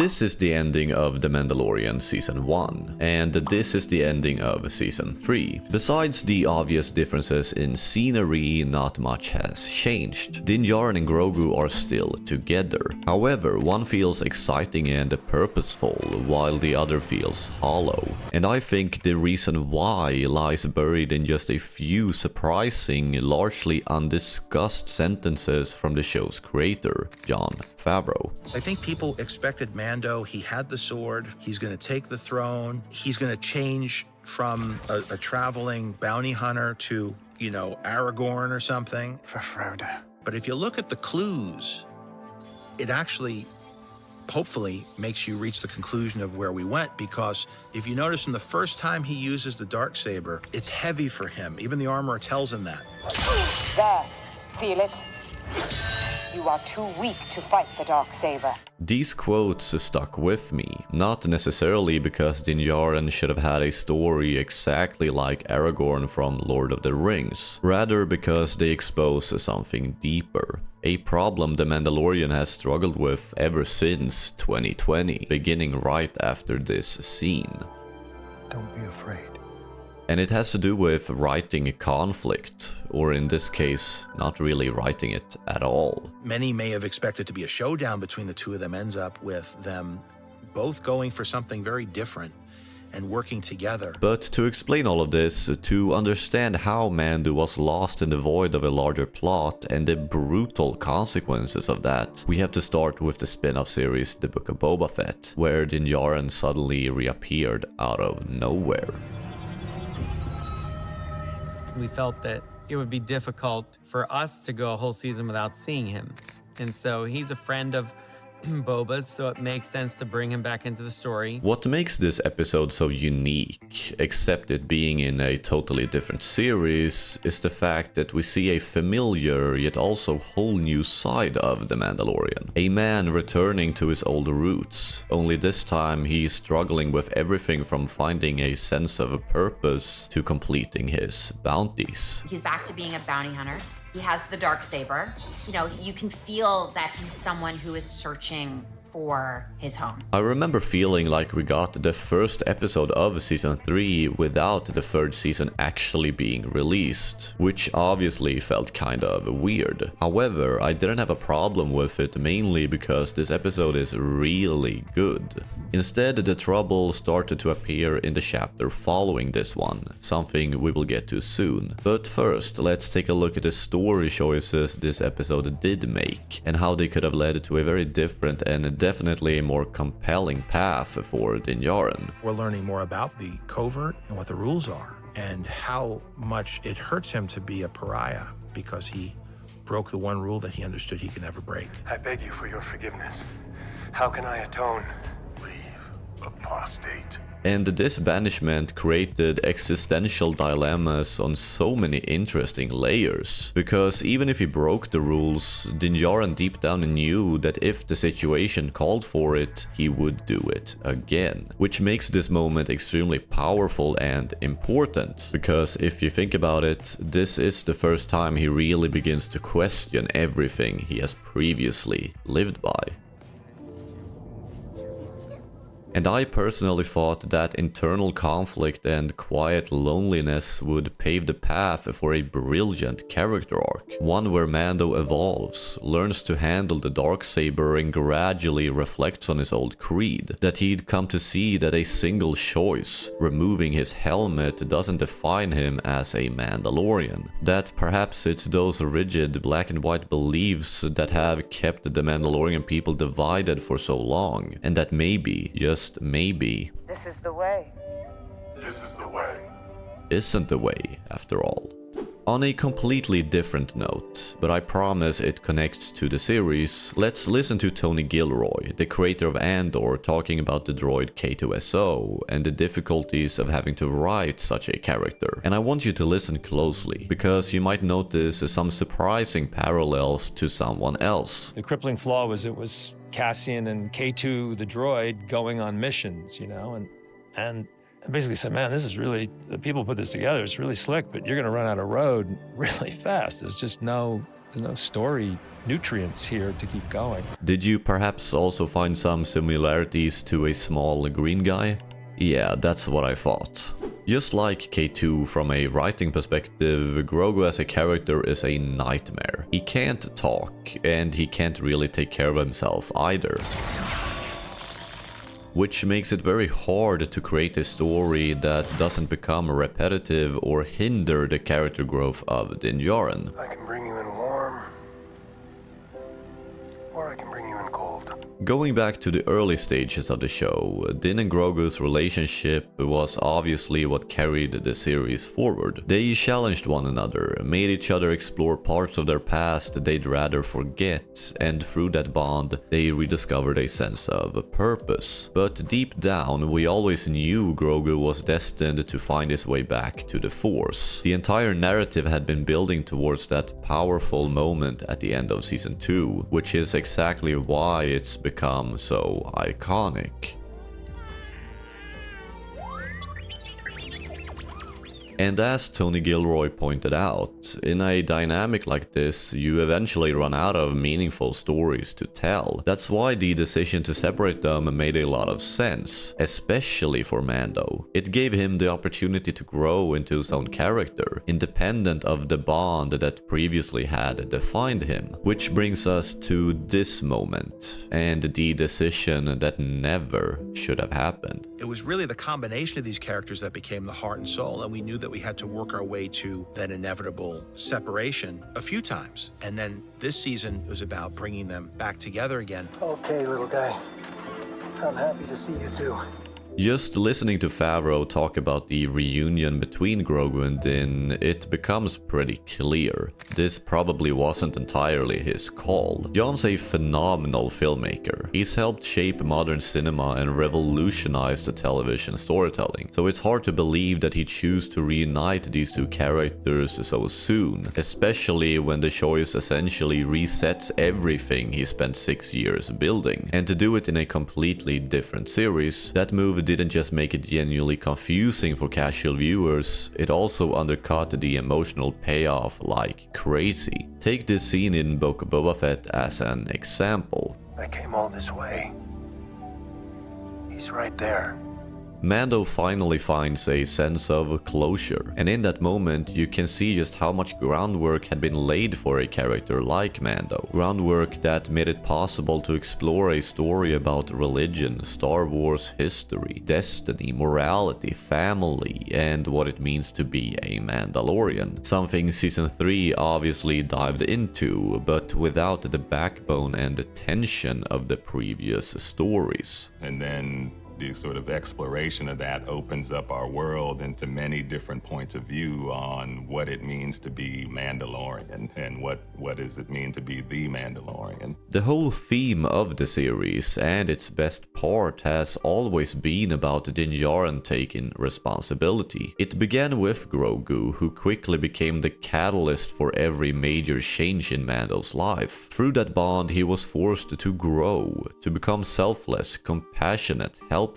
this is the ending of The Mandalorian Season 1, and this is the ending of Season 3. Besides the obvious differences in scenery, not much has changed. Din Djarin and Grogu are still together. However, one feels exciting and purposeful, while the other feels hollow. And I think the reason why lies buried in just a few surprising, largely undiscussed sentences from the show's creator, Jon Favreau. I think people expected Mando. He had the sword. He's going to take the throne. He's going to change from a traveling bounty hunter to, you know, Aragorn or something. For Frodo. But if you look at the clues, it actually hopefully makes you reach the conclusion of where we went, because if you notice, from the first time he uses the darksaber, it's heavy for him. Even the armorer tells him that. There, feel it? You are too weak to fight the darksaber. These quotes stuck with me, not necessarily because Din Djarin should have had a story exactly like Aragorn from Lord of the Rings, rather because they expose something deeper. A problem The Mandalorian has struggled with ever since 2020, beginning right after this scene. Don't be afraid. And it has to do with writing conflict, or in this case, not really writing it at all. Many may have expected to be a showdown between the two of them, ends up with them both going for something very different and working together. But to explain all of this, to understand how Mando was lost in the void of a larger plot and the brutal consequences of that, we have to start with the spin-off series The Book of Boba Fett, where Din Djarin suddenly reappeared out of nowhere. We felt that it would be difficult for us to go a whole season without seeing him. And so he's a friend of Boba's, so it makes sense to bring him back into the story. What makes this episode so unique, except it being in a totally different series, is the fact that we see a familiar yet also whole new side of the Mandalorian. A man returning to his old roots, only this time he's struggling with everything from finding a sense of a purpose to completing his bounties. He's back to being a bounty hunter. He has the darksaber. You know, you can feel that he's someone who is searching for his home. I remember feeling like we got the first episode of Season 3 without the third season actually being released, which obviously felt kind of weird. However, I didn't have a problem with it, mainly because this episode is really good. Instead, the trouble started to appear in the chapter following this one, something we will get to soon. But first, let's take a look at the story choices this episode did make, and how they could have led to a very different and definitely a more compelling path for Din Djarin. We're learning more about the covert and what the rules are, and how much it hurts him to be a pariah because he broke the one rule that he understood he could never break. I beg you for your forgiveness. How can I atone? Apostate. And this banishment created existential dilemmas on so many interesting layers. Because even if he broke the rules, Din Djarin deep down knew that if the situation called for it, he would do it again. Which makes this moment extremely powerful and important. Because if you think about it, this is the first time he really begins to question everything he has previously lived by. And I personally thought that internal conflict and quiet loneliness would pave the path for a brilliant character arc. One where Mando evolves, learns to handle the darksaber and gradually reflects on his old creed. That he'd come to see that a single choice, removing his helmet, doesn't define him as a Mandalorian. That perhaps it's those rigid black and white beliefs that have kept the Mandalorian people divided for so long. And that maybe, just maybe, This is the way. isn't the way after all. On a completely different note, but I promise it connects to the series, let's listen to Tony Gilroy, the creator of Andor, talking about the droid K2SO and the difficulties of having to write such a character. And I want you to listen closely, because you might notice some surprising parallels to someone else. The crippling flaw was it was Cassian and K2, the droid, going on missions, you know, and I basically said, man, this is really, the people put this together, it's really slick, but you're gonna run out of road really fast. There's just no no story nutrients here to keep going. Did you perhaps also find some similarities to a small green guy? Yeah, that's what I thought. Just like K2 from a writing perspective, Grogu as a character is a nightmare. He can't talk, and he can't really take care of himself either. Which makes it very hard to create a story that doesn't become repetitive or hinder the character growth of Din Djarin. I can bring you in warm, or I can bring you in cold. Going back to the early stages of the show, Din and Grogu's relationship was obviously what carried the series forward. They challenged one another, made each other explore parts of their past they'd rather forget, and through that bond, they rediscovered a sense of purpose. But deep down, we always knew Grogu was destined to find his way back to the Force. The entire narrative had been building towards that powerful moment at the end of Season 2, which is exactly why it's become so iconic. And as Tony Gilroy pointed out, in a dynamic like this, you eventually run out of meaningful stories to tell. That's why the decision to separate them made a lot of sense, especially for Mando. It gave him the opportunity to grow into his own character, independent of the bond that previously had defined him. Which brings us to this moment, and the decision that never should have happened. It was really the combination of these characters that became the heart and soul, and we knew that we had to work our way to that inevitable separation a few times. And then this season was about bringing them back together again. Okay, little guy. I'm happy to see you too. Just listening to Favreau talk about the reunion between Grogu and Din, it becomes pretty clear. This probably wasn't entirely his call. Jon's a phenomenal filmmaker. He's helped shape modern cinema and revolutionize the television storytelling, so it's hard to believe that he chose to reunite these two characters so soon, especially when the choice essentially resets everything he spent 6 years building. And to do it in a completely different series, that move didn't just make it genuinely confusing for casual viewers, it also undercut the emotional payoff like crazy. Take this scene in Book of Boba Fett as an example. I came all this way. He's right there. Mando finally finds a sense of closure, and in that moment you can see just how much groundwork had been laid for a character like Mando. Groundwork that made it possible to explore a story about religion, Star Wars history, destiny, morality, family, and what it means to be a Mandalorian. Something Season 3 obviously dived into, but without the backbone and the tension of the previous stories. And then the sort of exploration of that opens up our world into many different points of view on what it means to be Mandalorian and what does it mean to be the Mandalorian. The whole theme of the series and its best part has always been about Din Djarin taking responsibility. It began with Grogu, who quickly became the catalyst for every major change in Mando's life. Through that bond, he was forced to grow, to become selfless, compassionate, helpful,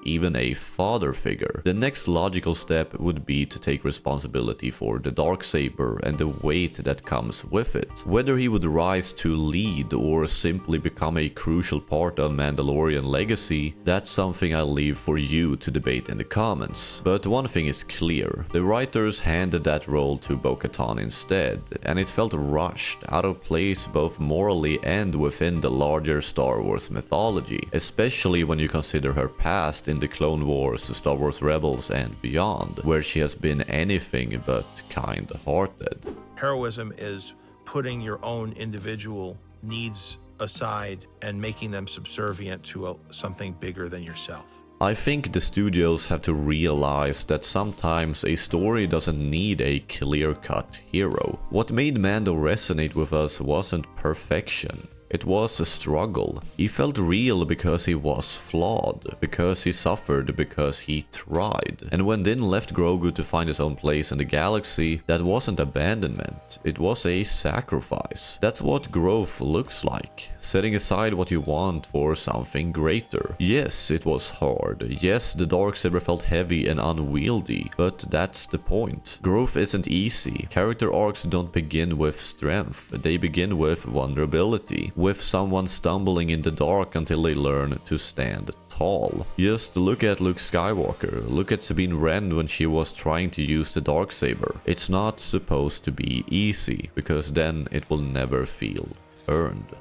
even a father figure. The next logical step would be to take responsibility for the Darksaber and the weight that comes with it. Whether he would rise to lead or simply become a crucial part of Mandalorian legacy, that's something I'll leave for you to debate in the comments. But one thing is clear, the writers handed that role to bo-katan instead, and it felt rushed, out of place both morally and within the larger Star Wars mythology, especially when you consider her past in the Clone Wars, Star Wars Rebels and beyond, where she has been anything but kind-hearted. Heroism is putting your own individual needs aside and making them subservient to something bigger than yourself. I think the studios have to realize that sometimes a story doesn't need a clear-cut hero. What made Mando resonate with us wasn't perfection. It was a struggle. He felt real because he was flawed, because he suffered, because he tried. And when Din left Grogu to find his own place in the galaxy, that wasn't abandonment, it was a sacrifice. That's what growth looks like, setting aside what you want for something greater. Yes, it was hard. Yes, the Darksaber felt heavy and unwieldy, but that's the point. Growth isn't easy. Character arcs don't begin with strength, they begin with vulnerability, with someone stumbling in the dark until they learn to stand tall. Just look at Luke Skywalker, look at Sabine Wren when she was trying to use the Darksaber. It's not supposed to be easy, because then it will never feel earned.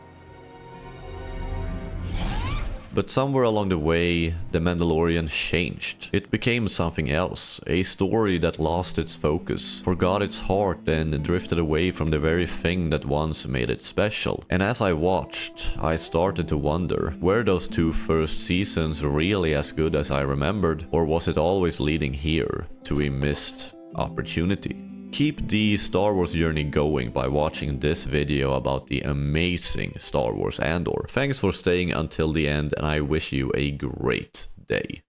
But somewhere along the way, The Mandalorian changed. It became something else, a story that lost its focus, forgot its heart and drifted away from the very thing that once made it special. And as I watched, I started to wonder, were those two first seasons really as good as I remembered, or was it always leading here to a missed opportunity? Keep the Star Wars journey going by watching this video about the amazing Star Wars Andor. Thanks for staying until the end, and I wish you a great day.